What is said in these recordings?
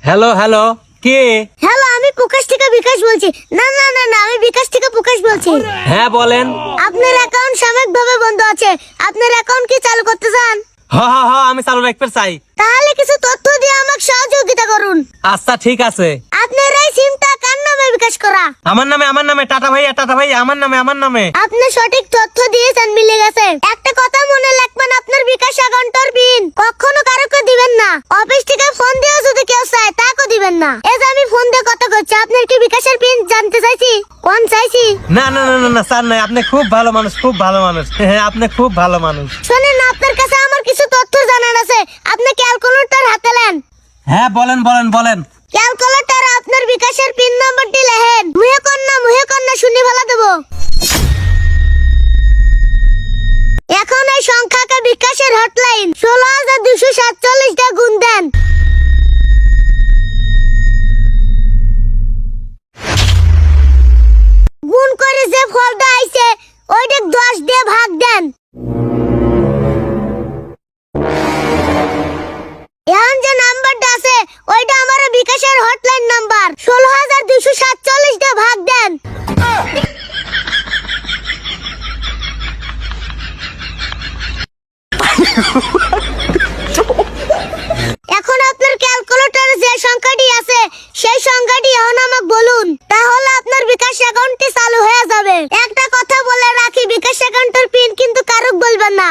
Hello hello, কে? Hello, আমি প্রকাশ থেকে বিকাশ বলছি। না না না না, আমি বিকাশ থেকে প্রকাশ বলছি। হ্যাঁ বলেন। আপনার অ্যাকাউন্ট সাময়িকভাবে বন্ধ আছে, আপনার অ্যাকাউন্ট কি চালু করতে চান? আমি চালু রাখতে চাই। তাহলে কিছু তথ্য দিয়ে আমাকে সহযোগিতা করুন। আচ্ছা ঠিক আছে। আপনার এই সিমটা কার নামে বিকাশ করা? আমার নামে টাটা ভাই আমার নামে। আপনি সঠিক তথ্য দিয়েছেন, মিলে গেছে। একটা কথা মনে রাখবেন, আপনার বিকাশ অ্যাকাউন্টের পিন কখনো কারোকে দিবেন না। অফিস থেকে ফোন দিয়েও যদি কেউ চায় তাকেও দিবেন না। এই যে আমি ফোন দিয়ে কথা করছি, আপনার কি বিকাশের পিন জানতে চাইছি? কোন চাইছি? না স্যার নাই, আপনি খুব ভালো মানুষ। হ্যাঁ, আপনি খুব ভালো মানুষ। শোনেন না, আপনার কাছে আমার কিছু তথ্য জানার আছে। আপনি ক্যালকুলেটর হাতে নেন। হ্যাঁ বলেন। ক্যালকুলেটর আপনার বিকাশের পিন নাম্বারটি লেখেন। মুহে কন্যা শুনি ভালো দেবো। এখন এই সংখ্যাকে বিকাশের হটলাইন 16,247 দিয়ে গুণ দেন। গুণ করে যে ফলটা আইছে ওইটা 10 দিয়ে ভাগ দেন। এখন যে নাম্বারটা আছে ওইটা আমার বিকাশের হটলাইন নাম্বার। 16,247 দিয়ে ভাগ দেন। এখন আপনার ক্যালকুলেটরে যে সংখ্যাটি আছে সেই সংখ্যাটি এখন আমাকে বলুন, তাহলে আপনার বিকাশ অ্যাকাউন্টটি চালু হয়ে যাবে। একটা কথা বলে রাখি, বিকাশ অ্যাকাউন্টের পিন কিন্তু কারুক বলবেন না।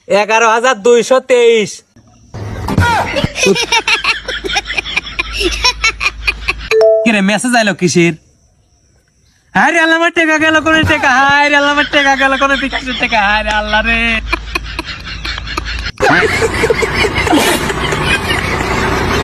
11,223। কিরে মেসেজ আইলো কিসের? হায় রে আল্লাহ, আমার টাকা গেল কোনে টাকা? হায় রে আল্লাহ, আমার টাকা গেল কোনে? বিকাশের টাকা। হায় রে আল্লাহ রে।